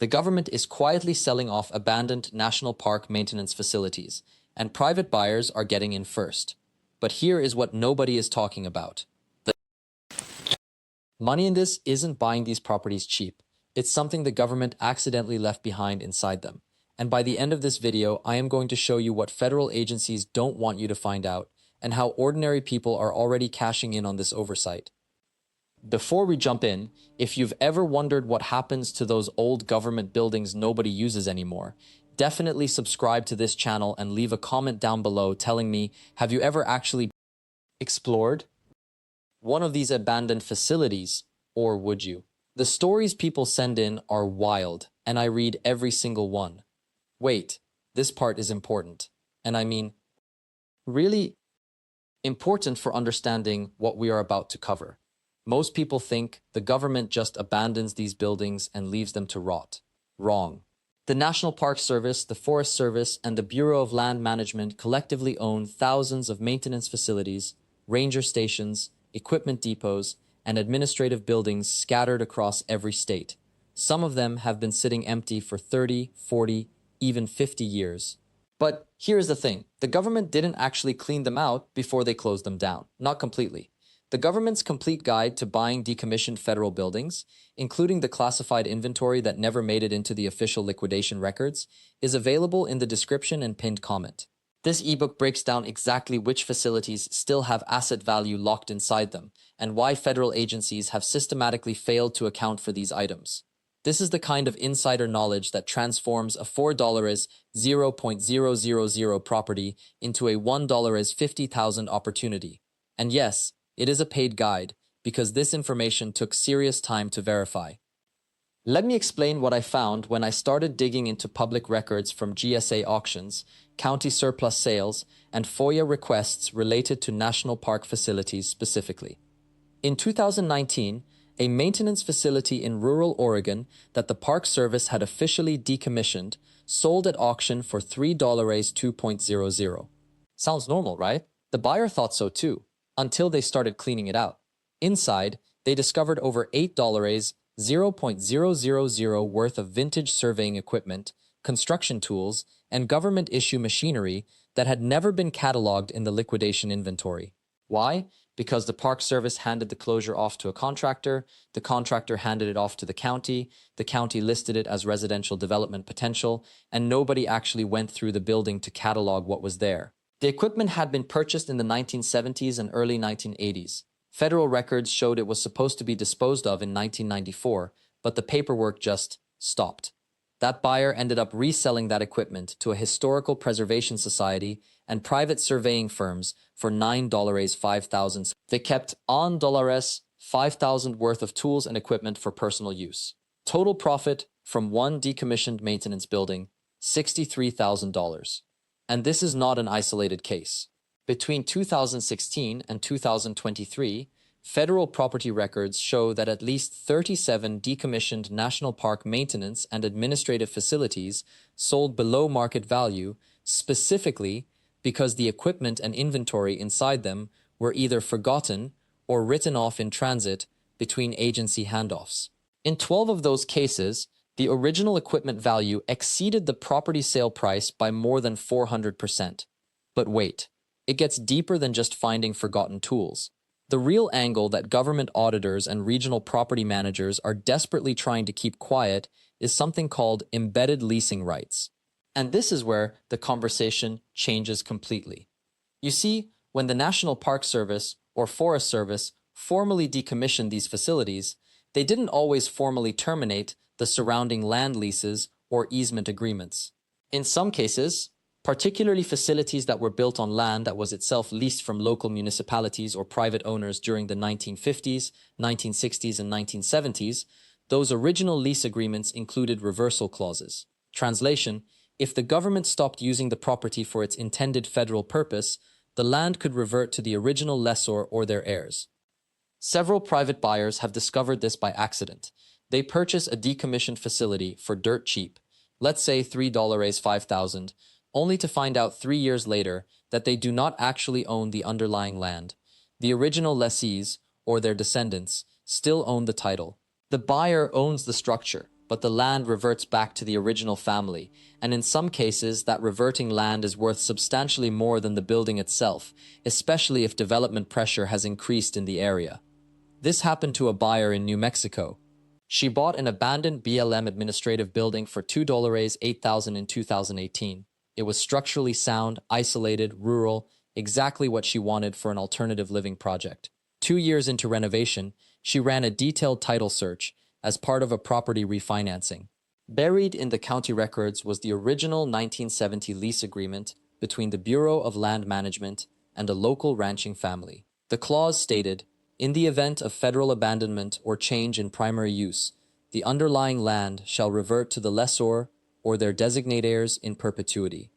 The government is quietly selling off abandoned national park maintenance facilities, and private buyers are getting in first. But here is what nobody is talking about. The money in this isn't buying these properties cheap. It's something the government accidentally left behind inside them. And by the end of this video, I am going to show you what federal agencies don't want you to find out, and how ordinary people are already cashing in on this oversight. Before we jump in, if you've ever wondered what happens to those old government buildings nobody uses anymore, definitely subscribe to this channel and leave a comment down below telling me, have you ever actually explored one of these abandoned facilities, or would you? The stories people send in are wild, and I read every single one. Wait, this part is important. And I mean, really important for understanding what we are about to cover. Most people think the government just abandons these buildings and leaves them to rot. Wrong. The National Park Service, the Forest Service, and the Bureau of Land Management collectively own thousands of maintenance facilities, ranger stations, equipment depots, and administrative buildings scattered across every state. Some of them have been sitting empty for 30, 40, even 50 years. But here's the thing. The government didn't actually clean them out before they closed them down. Not completely. The government's complete guide to buying decommissioned federal buildings, including the classified inventory that never made it into the official liquidation records, is available in the description and pinned comment. This ebook breaks down exactly which facilities still have asset value locked inside them, and why federal agencies have systematically failed to account for these items. This is the kind of insider knowledge that transforms a $4.000 property into a $1.50,000 opportunity. And yes, it is a paid guide, because this information took serious time to verify. Let me explain what I found when I started digging into public records from GSA auctions, county surplus sales, and FOIA requests related to national park facilities specifically. In 2019, a maintenance facility in rural Oregon that the Park Service had officially decommissioned sold at auction for $3.200. Sounds normal, right? The buyer thought so too, until they started cleaning it out. Inside, they discovered over $8.000 worth of vintage surveying equipment, construction tools, and government-issue machinery that had never been cataloged in the liquidation inventory. Why? Because the Park Service handed the closure off to a contractor, the contractor handed it off to the county listed it as residential development potential, and nobody actually went through the building to catalog what was there. The equipment had been purchased in the 1970s and early 1980s. Federal records showed it was supposed to be disposed of in 1994, but the paperwork just stopped. That buyer ended up reselling that equipment to a historical preservation society and private surveying firms for $9.5,000. They kept on $5,000 worth of tools and equipment for personal use. Total profit from one decommissioned maintenance building, $63,000. And this is not an isolated case. Between 2016 and 2023, federal property records show that at least 37 decommissioned national park maintenance and administrative facilities sold below market value, specifically because the equipment and inventory inside them were either forgotten or written off in transit between agency handoffs. In 12 of those cases, the original equipment value exceeded the property sale price by more than 400%. But wait, it gets deeper than just finding forgotten tools. The real angle that government auditors and regional property managers are desperately trying to keep quiet is something called embedded leasing rights. And this is where the conversation changes completely. You see, when the National Park Service or Forest Service formally decommissioned these facilities, they didn't always formally terminate the surrounding land leases or easement agreements. In some cases, particularly facilities that were built on land that was itself leased from local municipalities or private owners during the 1950s, 1960s, and 1970s, those original lease agreements included reversal clauses. Translation: if the government stopped using the property for its intended federal purpose, the land could revert to the original lessor or their heirs. Several private buyers have discovered this by accident. They purchase a decommissioned facility for dirt cheap, let's say $3.5,000, only to find out 3 years later that they do not actually own the underlying land. The original lessees, or their descendants, still own the title. The buyer owns the structure, but the land reverts back to the original family, and in some cases that reverting land is worth substantially more than the building itself, especially if development pressure has increased in the area. This happened to a buyer in New Mexico. She bought an abandoned BLM administrative building for $8,000 in 2018. It was structurally sound, isolated, rural, exactly what she wanted for an alternative living project. 2 years into renovation, she ran a detailed title search as part of a property refinancing. Buried in the county records was the original 1970 lease agreement between the Bureau of Land Management and a local ranching family. The clause stated, "In the event of federal abandonment or change in primary use, the underlying land shall revert to the lessor or their designate heirs in perpetuity."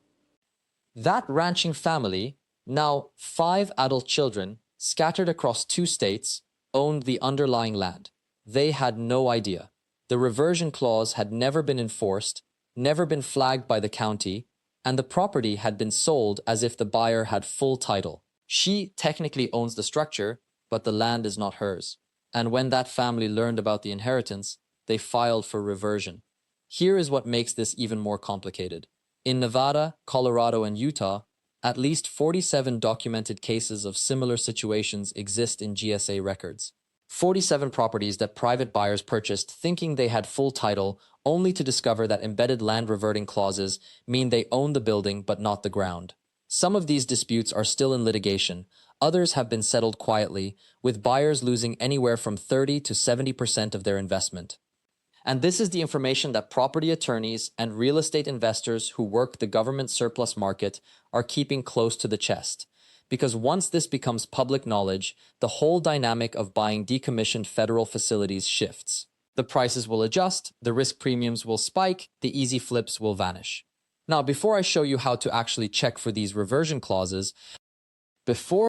That ranching family, now 5 adult children, scattered across 2 states, owned the underlying land. They had no idea. The reversion clause had never been enforced, never been flagged by the county, and the property had been sold as if the buyer had full title. She technically owns the structure, but the land is not hers. And when that family learned about the inheritance, they filed for reversion. Here is what makes this even more complicated. In Nevada, Colorado, and Utah, at least 47 documented cases of similar situations exist in GSA records. 47 properties that private buyers purchased thinking they had full title, only to discover that embedded land reverting clauses mean they own the building but not the ground. Some of these disputes are still in litigation. Others have been settled quietly, with buyers losing anywhere from 30 to 70% of their investment. And this is the information that property attorneys and real estate investors who work the government surplus market are keeping close to the chest. Because once this becomes public knowledge, the whole dynamic of buying decommissioned federal facilities shifts. The prices will adjust, the risk premiums will spike, the easy flips will vanish. Now, before I show you how to actually check for these reversion clauses, before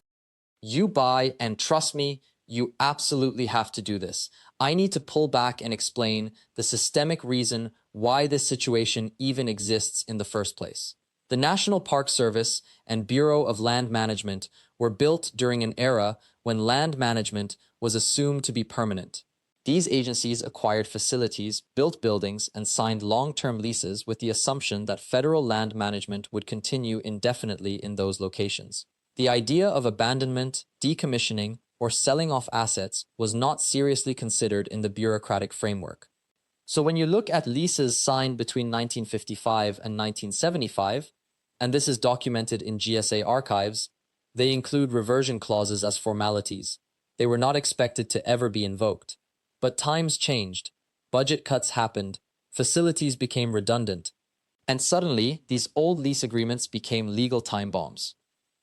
you buy, and trust me, you absolutely have to do this, I need to pull back and explain the systemic reason why this situation even exists in the first place. The National Park Service and Bureau of Land Management were built during an era when land management was assumed to be permanent. These agencies acquired facilities, built buildings, and signed long-term leases with the assumption that federal land management would continue indefinitely in those locations. The idea of abandonment, decommissioning, or selling off assets was not seriously considered in the bureaucratic framework. So when you look at leases signed between 1955 and 1975, and this is documented in GSA archives, they include reversion clauses as formalities. They were not expected to ever be invoked. But times changed, budget cuts happened, facilities became redundant, and suddenly these old lease agreements became legal time bombs.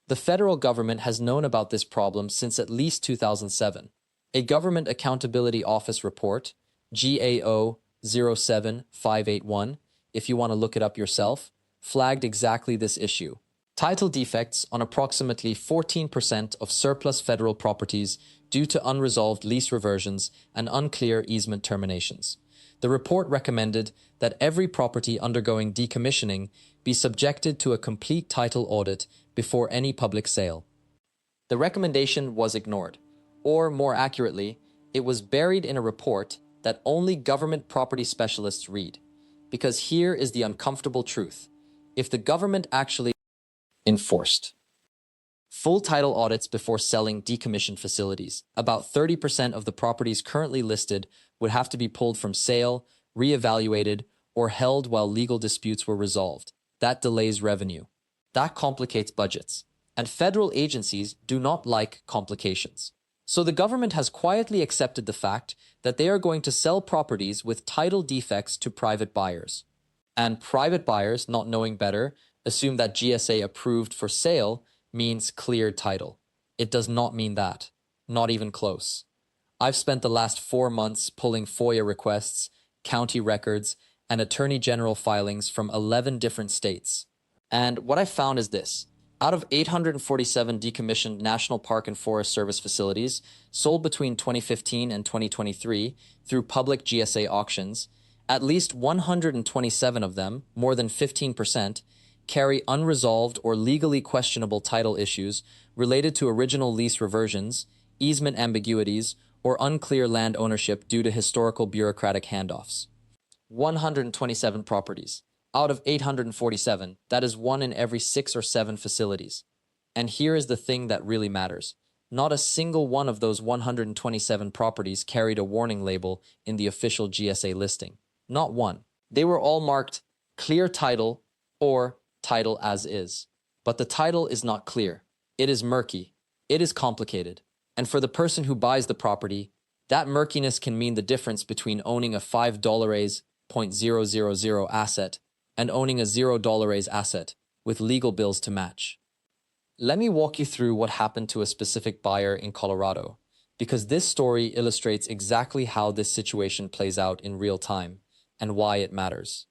The federal government has known about this problem since at least 2007. A Government Accountability Office report, GAO 07581, if you want to look it up yourself, flagged exactly this issue. Title defects on approximately 14% of surplus federal properties due to unresolved lease reversions and unclear easement terminations. The report recommended that every property undergoing decommissioning be subjected to a complete title audit before any public sale. The recommendation was ignored, or more accurately, it was buried in a report that only government property specialists read. Because here is the uncomfortable truth. If the government actually enforced full title audits before selling decommissioned facilities, about 30% of the properties currently listed would have to be pulled from sale, reevaluated, or held while legal disputes were resolved. That delays revenue. That complicates budgets. And federal agencies do not like complications. So the government has quietly accepted the fact that they are going to sell properties with title defects to private buyers. And private buyers, not knowing better, assume that GSA approved for sale means cleared title. It does not mean that. Not even close. I've spent the last 4 months pulling FOIA requests, county records, and attorney general filings from 11 different states. And what I found is this. Out of 847 decommissioned National Park and Forest Service facilities sold between 2015 and 2023 through public GSA auctions, at least 127 of them, more than 15%, carry unresolved or legally questionable title issues related to original lease reversions, easement ambiguities, or unclear land ownership due to historical bureaucratic handoffs. 127 properties. Out of 847, that is one in every 6 or 7 facilities. And here is the thing that really matters. Not a single one of those 127 properties carried a warning label in the official GSA listing. Not one. They were all marked clear title or title as is. But the title is not clear. It is murky. It is complicated. And for the person who buys the property, that murkiness can mean the difference between owning a $5.000 asset and owning a $0 asset with legal bills to match. Let me walk you through what happened to a specific buyer in Colorado, because this story illustrates exactly how this situation plays out in real time and why it matters.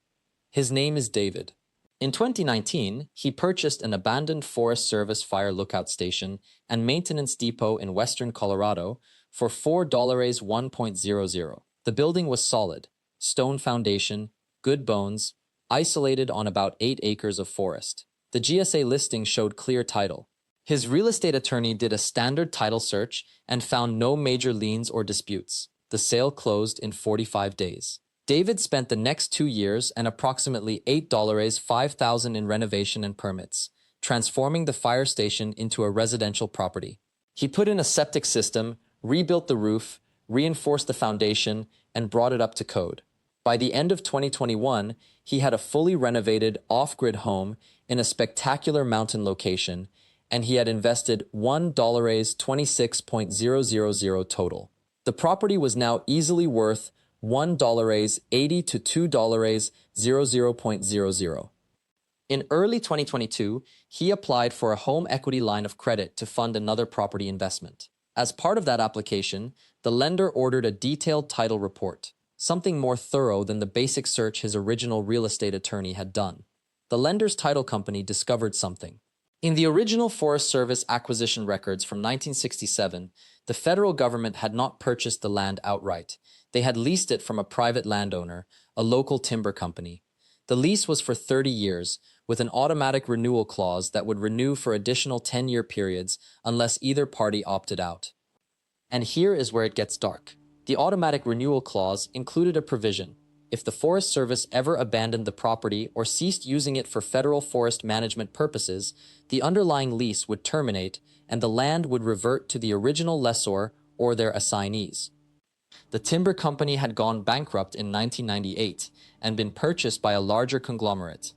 His name is David. In 2019, he purchased an abandoned Forest Service fire lookout station and maintenance depot in western Colorado for $4.100. The building was solid, stone foundation, good bones, isolated on about 8 acres of forest. The GSA listing showed clear title. His real estate attorney did a standard title search and found no major liens or disputes. The sale closed in 45 days. David spent the next 2 years and approximately $5,000 in renovation and permits, transforming the fire station into a residential property. He put in a septic system, rebuilt the roof, reinforced the foundation, and brought it up to code. By the end of 2021, he had a fully renovated off-grid home in a spectacular mountain location, and he had invested $1.26.000 total. The property was now easily worth $1.80 to $2.00.00. In early 2022, he applied for a home equity line of credit to fund another property investment. As part of that application, the lender ordered a detailed title report, something more thorough than the basic search his original real estate attorney had done. The lender's title company discovered something. In the original Forest Service acquisition records from 1967, the federal government had not purchased the land outright. They had leased it from a private landowner, a local timber company. The lease was for 30 years, with an automatic renewal clause that would renew for additional 10-year periods unless either party opted out. And here is where it gets dark. The automatic renewal clause included a provision. If the Forest Service ever abandoned the property or ceased using it for federal forest management purposes, the underlying lease would terminate and the land would revert to the original lessor or their assignees. The timber company had gone bankrupt in 1998 and been purchased by a larger conglomerate.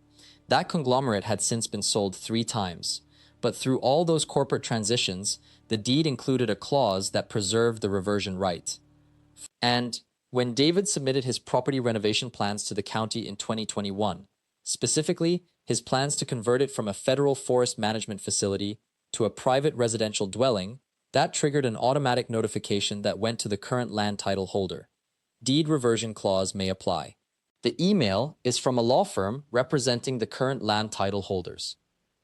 That conglomerate had since been sold 3 times, but through all those corporate transitions, the deed included a clause that preserved the reversion right. And when David submitted his property renovation plans to the county in 2021, specifically his plans to convert it from a federal forest management facility to a private residential dwelling, that triggered an automatic notification that went to the current land title holder. Deed reversion clause may apply. The email is from a law firm representing the current land title holders.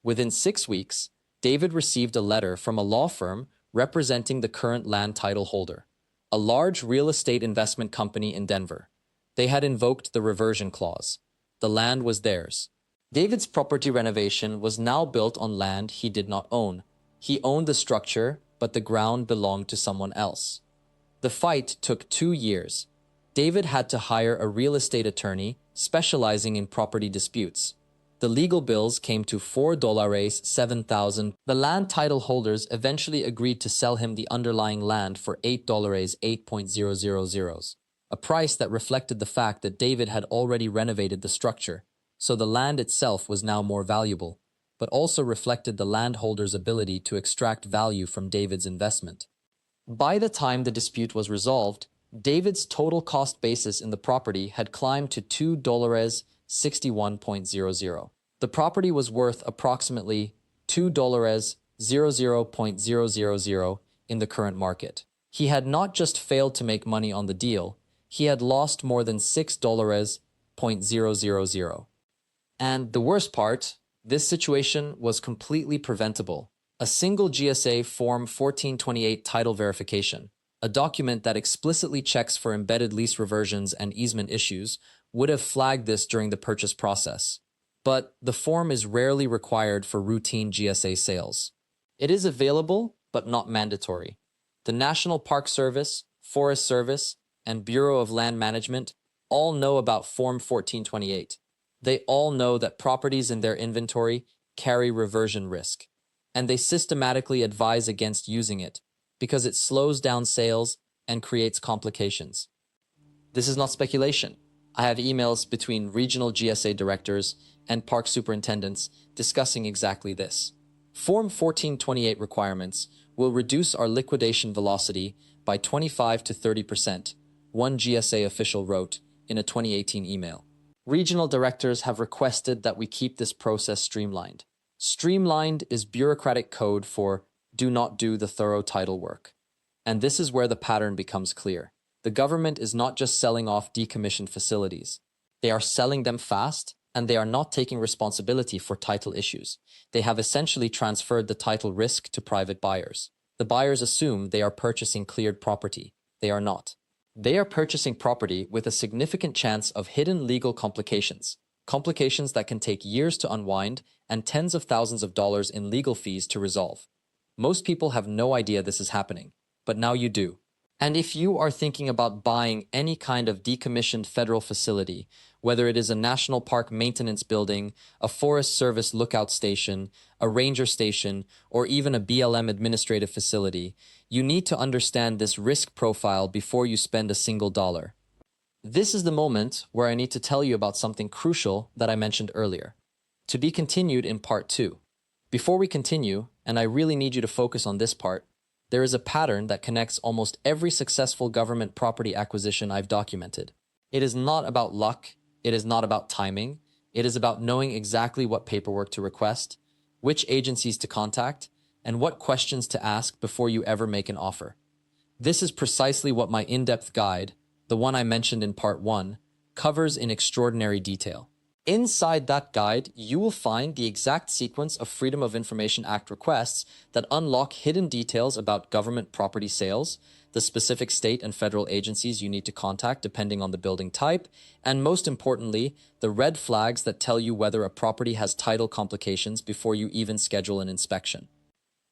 Within 6 weeks, David received a letter from a law firm representing the current land title holder, a large real estate investment company in Denver. They had invoked the reversion clause. The land was theirs. David's property renovation was now built on land he did not own. He owned the structure, but the ground belonged to someone else. The fight took 2 years. David had to hire a real estate attorney specializing in property disputes. The legal bills came to $4.07,000. The land title holders eventually agreed to sell him the underlying land for $8.800, a price that reflected the fact that David had already renovated the structure, so the land itself was now more valuable, but also reflected the landholder's ability to extract value from David's investment. By the time the dispute was resolved, David's total cost basis in the property had climbed to $2.6100. The property was worth approximately $2.00.000 in the current market. He had not just failed to make money on the deal, he had lost more than $6.000. And the worst part, this situation was completely preventable. A single GSA Form 1428 title verification, a document that explicitly checks for embedded lease reversions and easement issues, would have flagged this during the purchase process. But the form is rarely required for routine GSA sales. It is available, but not mandatory. The National Park Service, Forest Service, and Bureau of Land Management all know about Form 1428. They all know that properties in their inventory carry reversion risk, and they systematically advise against using it because it slows down sales and creates complications. This is not speculation. I have emails between regional GSA directors and park superintendents discussing exactly this. Form 1428 requirements will reduce our liquidation velocity by 25 to 30%, one GSA official wrote in a 2018 email. Regional directors have requested that we keep this process streamlined. Streamlined is bureaucratic code for do not do the thorough title work. And this is where the pattern becomes clear. The government is not just selling off decommissioned facilities. They are selling them fast, and they are not taking responsibility for title issues. They have essentially transferred the title risk to private buyers. The buyers assume they are purchasing cleared property. They are not. They are purchasing property with a significant chance of hidden legal complications, complications that can take years to unwind and tens of thousands of dollars in legal fees to resolve. Most people have no idea this is happening, but now you do. And if you are thinking about buying any kind of decommissioned federal facility, whether it is a national park maintenance building, a Forest Service lookout station, a ranger station, or even a BLM administrative facility, you need to understand this risk profile before you spend a single dollar. This is the moment where I need to tell you about something crucial that I mentioned earlier. To be continued in part 2. Before we continue, and I really need you to focus on this part, there is a pattern that connects almost every successful government property acquisition I've documented. It is not about luck, it is not about timing, it is about knowing exactly what paperwork to request, which agencies to contact, and what questions to ask before you ever make an offer. This is precisely what my in-depth guide, the one I mentioned in part 1, covers in extraordinary detail. Inside that guide, you will find the exact sequence of Freedom of Information Act requests that unlock hidden details about government property sales, the specific state and federal agencies you need to contact depending on the building type, and most importantly, the red flags that tell you whether a property has title complications before you even schedule an inspection.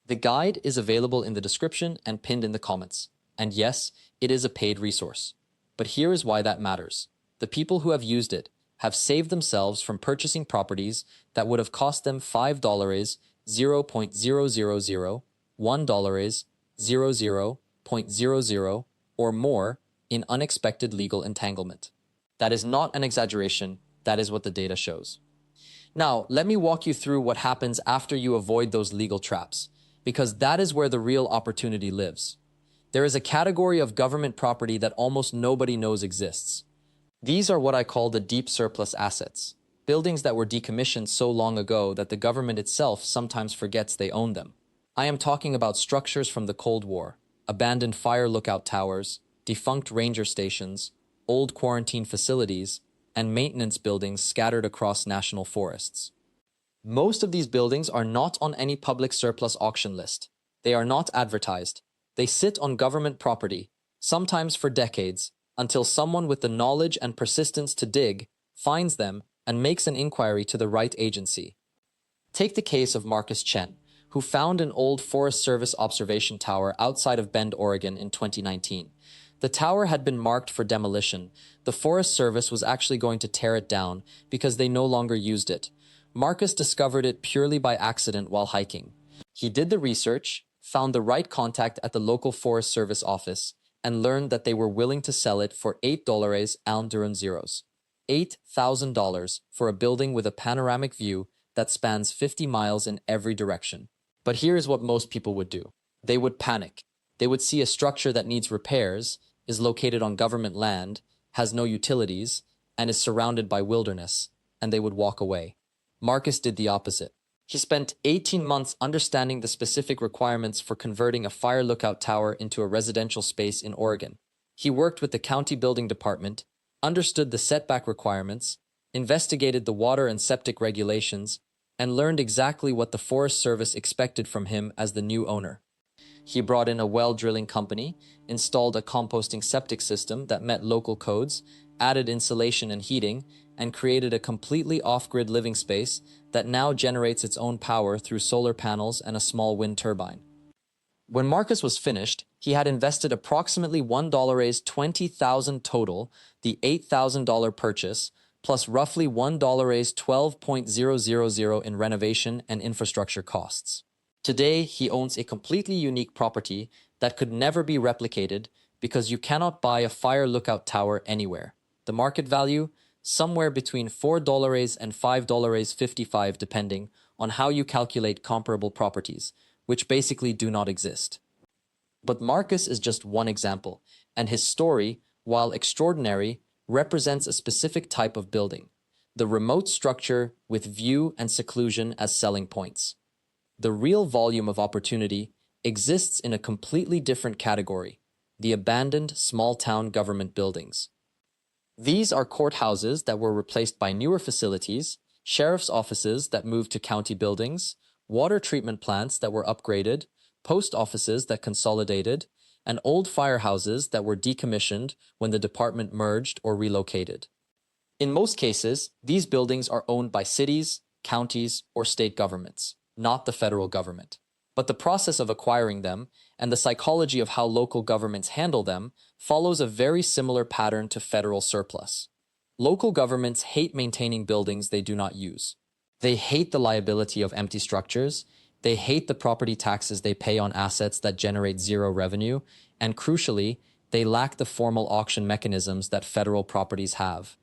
The guide is available in the description and pinned in the comments. And yes, it is a paid resource. But here is why that matters. The people who have used it have saved themselves from purchasing properties that would have cost them $5, $0.000, $1, $0.00, or more in unexpected legal entanglement. That is not an exaggeration, that is what the data shows. Now, let me walk you through what happens after you avoid those legal traps, because that is where the real opportunity lives. There is a category of government property that almost nobody knows exists. These are what I call the deep surplus assets, buildings that were decommissioned so long ago that the government itself sometimes forgets they own them. I am talking about structures from the Cold War, abandoned fire lookout towers, defunct ranger stations, old quarantine facilities, and maintenance buildings scattered across national forests. Most of these buildings are not on any public surplus auction list. They are not advertised. They sit on government property, sometimes for decades, until someone with the knowledge and persistence to dig finds them and makes an inquiry to the right agency. Take the case of Marcus Chen, who found an old Forest Service observation tower outside of Bend, Oregon in 2019. The tower had been marked for demolition. The Forest Service was actually going to tear it down because they no longer used it. Marcus discovered it purely by accident while hiking. He did the research, found the right contact at the local Forest Service office, and learned that they were willing to sell it for $8 zeros. $8,000 for a building with a panoramic view that spans 50 miles in every direction. But here is what most people would do. They would panic. They would see a structure that needs repairs, is located on government land, has no utilities, and is surrounded by wilderness, and they would walk away. Marcus did the opposite. He spent 18 months understanding the specific requirements for converting a fire lookout tower into a residential space in Oregon. He worked with the county building department, understood the setback requirements, investigated the water and septic regulations, and learned exactly what the Forest Service expected from him as the new owner. He brought in a well drilling company, installed a composting septic system that met local codes, added insulation and heating, and created a completely off-grid living space that now generates its own power through solar panels and a small wind turbine. When Marcus was finished, He had invested approximately $1 20,000 total, the $8,000 purchase, plus roughly $1 12,000 in renovation and infrastructure costs. Today, he owns a completely unique property that could never be replicated because you cannot buy a fire lookout tower anywhere. The market value? Somewhere between $4 and $5.55 depending on how you calculate comparable properties, which basically do not exist. But Marcus is just one example, and his story, while extraordinary, represents a specific type of building, the remote structure with view and seclusion as selling points. The real volume of opportunity exists in a completely different category, the abandoned small-town government buildings. These are courthouses that were replaced by newer facilities, sheriff's offices that moved to county buildings, water treatment plants that were upgraded, post offices that consolidated, and old firehouses that were decommissioned when the department merged or relocated. In most cases, these buildings are owned by cities, counties, or state governments, not the federal government. But the process of acquiring them and the psychology of how local governments handle them follows a very similar pattern to federal surplus. Local governments hate maintaining buildings they do not use. They hate the liability of empty structures. They hate the property taxes they pay on assets that generate zero revenue. And crucially, they lack the formal auction mechanisms that federal properties have.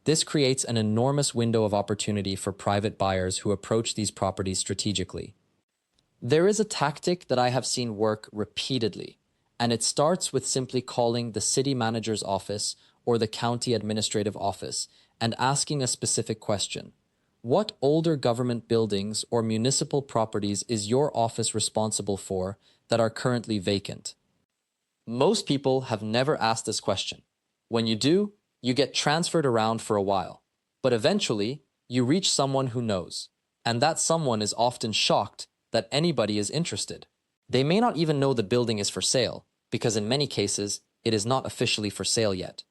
This creates an enormous window of opportunity for private buyers who approach these properties strategically. There is a tactic that I have seen work repeatedly, and it starts with simply calling the city manager's office or the county administrative office and asking a specific question. What older government buildings or municipal properties is your office responsible for that are currently vacant? Most people have never asked this question. When you do, you get transferred around for a while, but eventually you reach someone who knows, and that someone is often shocked that anybody is interested. They may not even know the building is for sale, because in many cases, it is not officially for sale yet.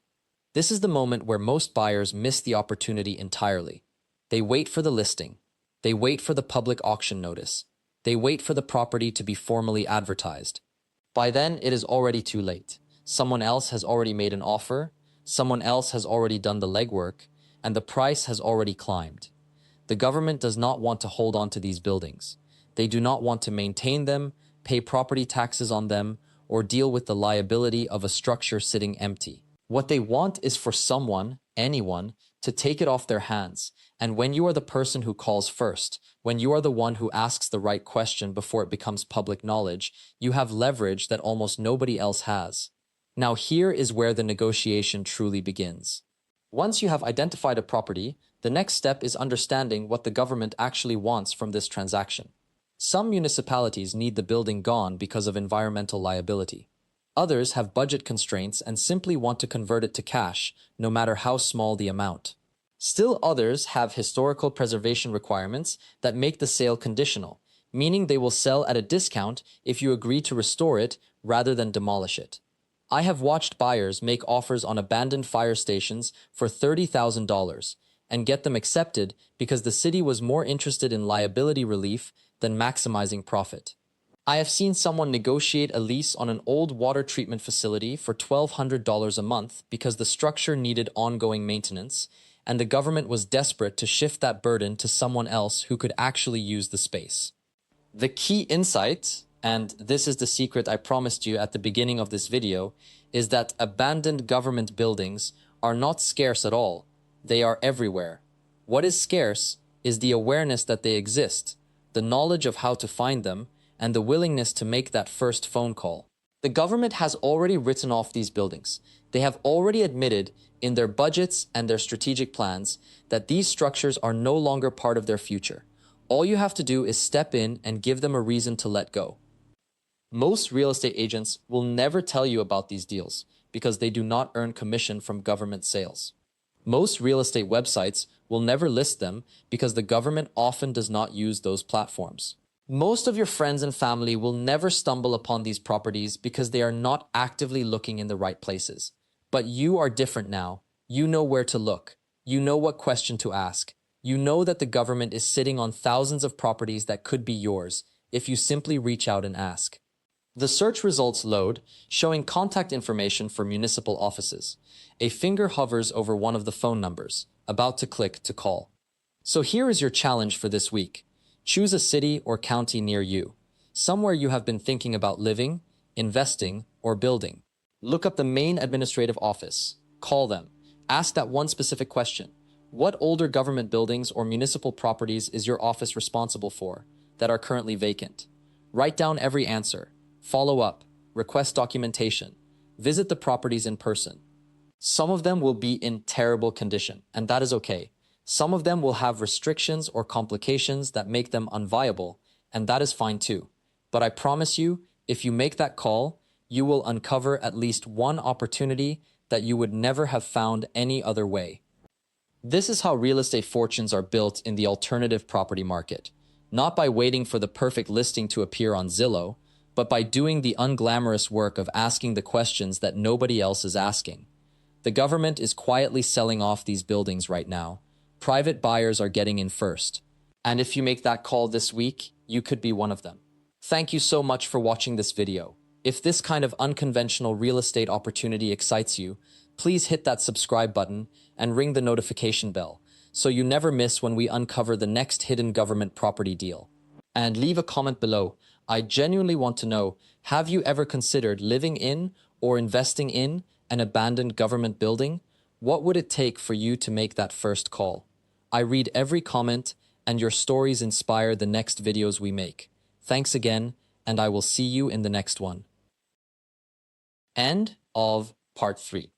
This is the moment where most buyers miss the opportunity entirely. They wait for the listing. They wait for the public auction notice. They wait for the property to be formally advertised. By then, it is already too late. Someone else has already made an offer, someone else has already done the legwork, and the price has already climbed. The government does not want to hold on to these buildings. They do not want to maintain them, pay property taxes on them, or deal with the liability of a structure sitting empty. What they want is for someone, anyone, to take it off their hands. And when you are the person who calls first, when you are the one who asks the right question before it becomes public knowledge, you have leverage that almost nobody else has. Now here is where the negotiation truly begins. Once you have identified a property, the next step is understanding what the government actually wants from this transaction. Some municipalities need the building gone because of environmental liability. Others have budget constraints and simply want to convert it to cash, no matter how small the amount. Still others have historical preservation requirements that make the sale conditional, meaning they will sell at a discount if you agree to restore it rather than demolish it. I have watched buyers make offers on abandoned fire stations for $30,000 and get them accepted because the city was more interested in liability relief than maximizing profit. I have seen someone negotiate a lease on an old water treatment facility for $1,200 a month because the structure needed ongoing maintenance, and the government was desperate to shift that burden to someone else who could actually use the space. The key insight, and this is the secret I promised you at the beginning of this video, is that abandoned government buildings are not scarce at all. They are everywhere. What is scarce is the awareness that they exist, the knowledge of how to find them, and the willingness to make that first phone call. The government has already written off these buildings. They have already admitted in their budgets and their strategic plans that these structures are no longer part of their future. All you have to do is step in and give them a reason to let go. Most real estate agents will never tell you about these deals because they do not earn commission from government sales. Most real estate websites will never list them because the government often does not use those platforms. Most of your friends and family will never stumble upon these properties because they are not actively looking in the right places. But you are different now. You know where to look. You know what question to ask. You know that the government is sitting on thousands of properties that could be yours if you simply reach out and ask. The search results load, showing contact information for municipal offices. A finger hovers over one of the phone numbers, about to click to call. So here is your challenge for this week. Choose a city or county near you, somewhere you have been thinking about living, investing, or building. Look up the main administrative office. Call them. Ask that one specific question. What older government buildings or municipal properties is your office responsible for that are currently vacant? Write down every answer. Follow up. Request documentation. Visit the properties in person. Some of them will be in terrible condition, and that is okay. Some of them will have restrictions or complications that make them unviable, and that is fine too. But I promise you, if you make that call, you will uncover at least one opportunity that you would never have found any other way. This is how real estate fortunes are built in the alternative property market. Not by waiting for the perfect listing to appear on Zillow, but by doing the unglamorous work of asking the questions that nobody else is asking. The government is quietly selling off these buildings right now. Private buyers are getting in first. And if you make that call this week, you could be one of them. Thank you so much for watching this video. If this kind of unconventional real estate opportunity excites you, please hit that subscribe button and ring the notification bell so you never miss when we uncover the next hidden government property deal. And leave a comment below. I genuinely want to know, have you ever considered living in or investing in an abandoned government building? What would it take for you to make that first call? I read every comment, and your stories inspire the next videos we make. Thanks again, and I will see you in the next one. End of part 3.